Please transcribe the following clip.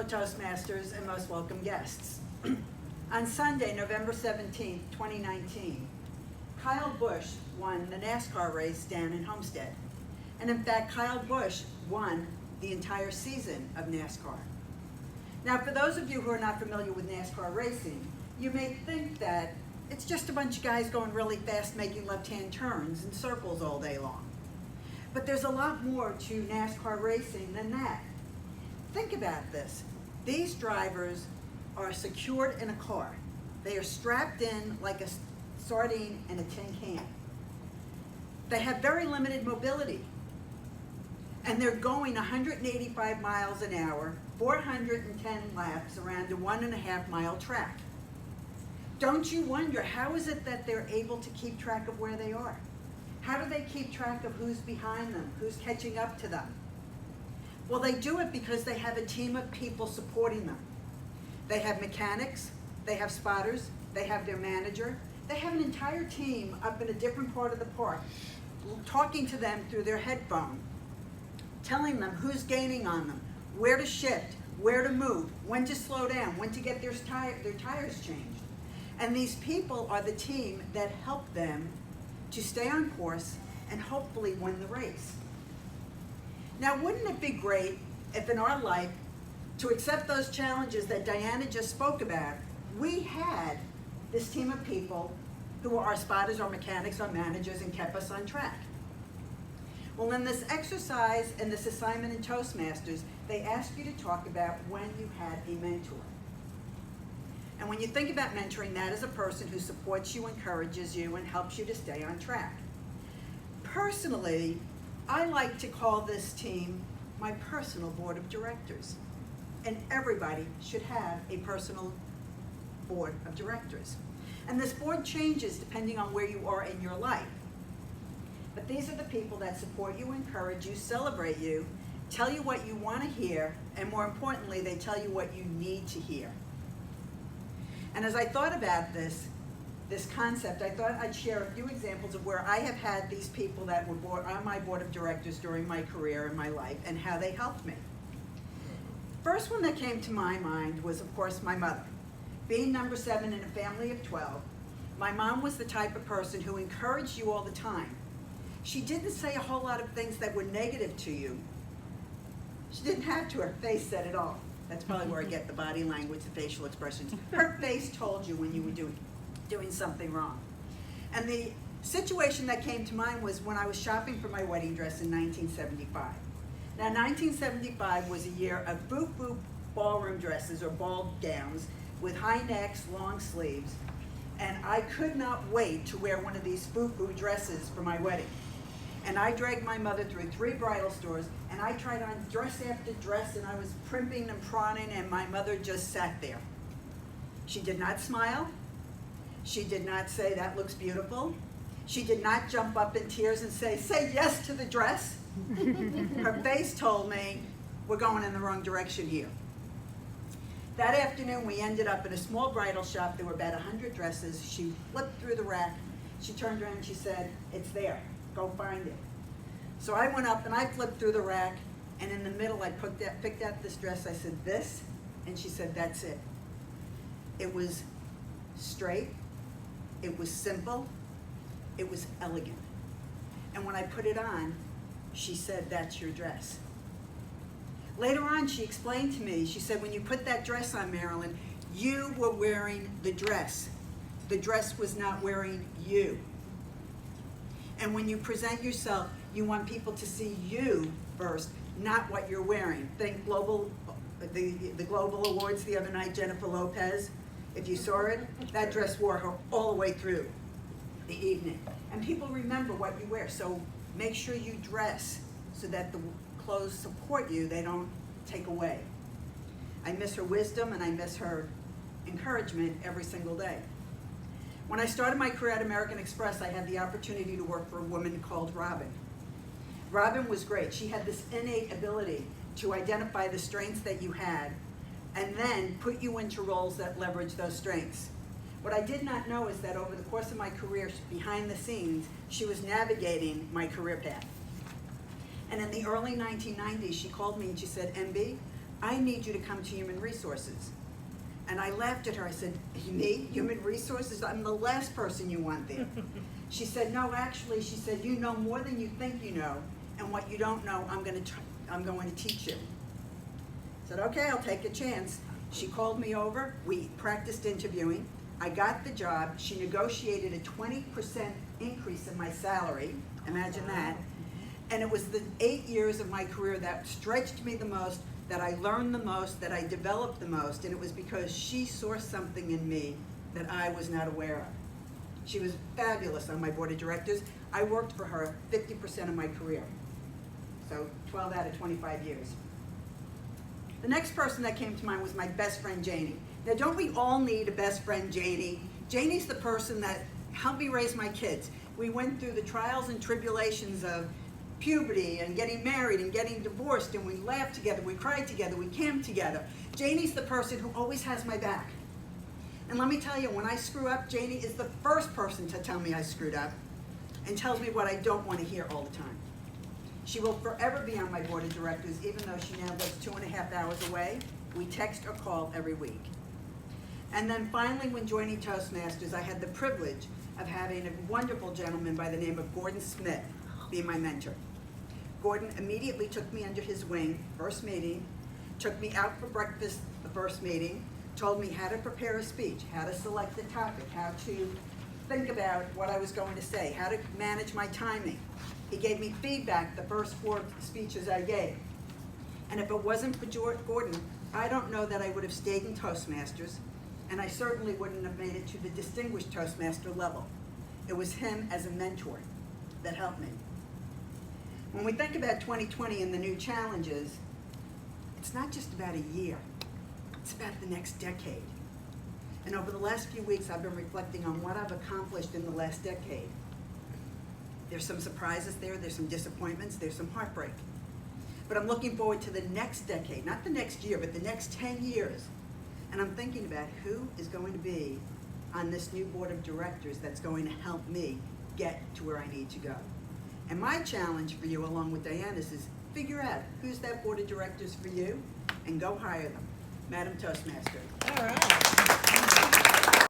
Toastmasters and most welcome guests. On Sunday, November 17th, 2019, Kyle Busch won the NASCAR race down in Homestead. And in fact, Kyle Busch won the entire season of NASCAR. Now, for those of you who are not familiar with NASCAR racing, you may think that it's just a bunch of guys going really fast making left-hand turns in circles all day long. But there's a lot more to NASCAR racing than that. Think about this. These drivers are secured in a car. They are strapped in like a sardine in a tin can. They have very limited mobility. And they're going 185 miles an hour, 410 laps around a 1.5 mile track. Don't you wonder, how is it that they're able to keep track of where they are? How do they keep track of who's behind them, who's catching up to them? Well, they do it because they have a team of people supporting them. They have mechanics, they have spotters, they have their manager, they have an entire team up in a different part of the park, talking to them through their headphone, telling them who's gaining on them, where to shift, where to move, when to slow down, when to get their tires changed. And these people are the team that help them to stay on course and hopefully win the race. Now, wouldn't it be great if in our life, to accept those challenges that Diana just spoke about, we had this team of people who are our spotters, our mechanics, our managers, and kept us on track? Well, in this exercise and this assignment in Toastmasters, they ask you to talk about when you had a mentor. And when you think about mentoring, that is a person who supports you, encourages you, and helps you to stay on track. Personally, I like to call this team my personal board of directors. And everybody should have a personal board of directors. And this board changes depending on where you are in your life. But these are the people that support you, encourage you, celebrate you, tell you what you want to hear, and more importantly, they tell you what you need to hear. And as I thought about this concept, I thought I'd share a few examples of where I have had these people that were on my board of directors during my career and my life and how they helped me. First one that came to my mind was, of course, my mother. Being number 7 in a family of 12, my mom was the type of person who encouraged you all the time. She didn't say a whole lot of things that were negative to you. She didn't have to. Her face said it all. That's probably where I get the body language, the facial expressions. Her face told you when you were doing something wrong. And the situation that came to mind was when I was shopping for my wedding dress in 1975. Now, 1975 was a year of boop-boop ballroom dresses or ball gowns with high necks, long sleeves. And I could not wait to wear one of these boop-boop dresses for my wedding. And I dragged my mother through 3 bridal stores, and I tried on dress after dress, and I was primping and prawning, and my mother just sat there. She did not smile. She did not say, "That looks beautiful." She did not jump up in tears and say yes to the dress. Her face told me, we're going in the wrong direction here. That afternoon, we ended up in a small bridal shop. There were about 100 dresses. She flipped through the rack. She turned around and she said, "It's there. Go find it." So I went up and I flipped through the rack, and in the middle I picked out this dress. I said, "This?" And she said, "That's it." It was straight, it was simple, it was elegant. And when I put it on, she said, "That's your dress." Later on, she explained to me, she said, "When you put that dress on, Marilyn, you were wearing the dress. The dress was not wearing you. And when you present yourself, you want people to see you first, not what you're wearing." Think the Global Awards the other night, Jennifer Lopez. If you saw it, that dress wore her all the way through the evening. And people remember what you wear, so make sure you dress so that the clothes support you, they don't take away. I miss her wisdom and I miss her encouragement every single day. When I started my career at American Express, I had the opportunity to work for a woman called Robin. Robin was great. She had this innate ability to identify the strengths that you had and then put you into roles that leverage those strengths. What I did not know is that over the course of my career, behind the scenes, she was navigating my career path. And in the early 1990s, she called me and she said, "MB, I need you to come to Human Resources. And I laughed at her. I said, me, Human Resources? I'm the last person you want there. She said, no, actually, she said, you know more than you think you know, and what you don't know, I'm going to teach you. I said, okay, I'll take a chance. She called me over. We practiced interviewing. I got the job. She negotiated a 20% increase in my salary. Imagine that. And it was the 8 years of my career that stretched me the most, that I learned the most, that I developed the most, and it was because she saw something in me that I was not aware of. She was fabulous on my board of directors. I worked for her 50% of my career, so 12 out of 25 years. The next person that came to mind was my best friend, Janie. Now, don't we all need a best friend, Janie? Janie's the person that helped me raise my kids. We went through the trials and tribulations of puberty and getting married and getting divorced, and we laughed together, we cried together, we camped together. Janie's the person who always has my back. And let me tell you, when I screw up, Janie is the first person to tell me I screwed up and tells me what I don't want to hear all the time. She will forever be on my board of directors, even though she now lives 2.5 hours away. We text or call every week. And then finally, when joining Toastmasters, I had the privilege of having a wonderful gentleman by the name of Gordon Smith be my mentor. Gordon immediately took me under his wing, first meeting, took me out for breakfast the first meeting, told me how to prepare a speech, how to select the topic, how to think about what I was going to say, how to manage my timing. He gave me feedback the first 4 speeches I gave. And if it wasn't for Gordon, I don't know that I would have stayed in Toastmasters, and I certainly wouldn't have made it to the distinguished Toastmaster level. It was him as a mentor that helped me. When we think about 2020 and the new challenges, it's not just about a year, it's about the next decade. And over the last few weeks, I've been reflecting on what I've accomplished in the last decade. There's some surprises there, there's some disappointments, there's some heartbreak. But I'm looking forward to the next decade, not the next year, but the next 10 years. And I'm thinking about who is going to be on this new board of directors that's going to help me get to where I need to go. And my challenge for you, along with Diana's, is figure out who's that board of directors for you and go hire them. Madam Toastmaster. All right.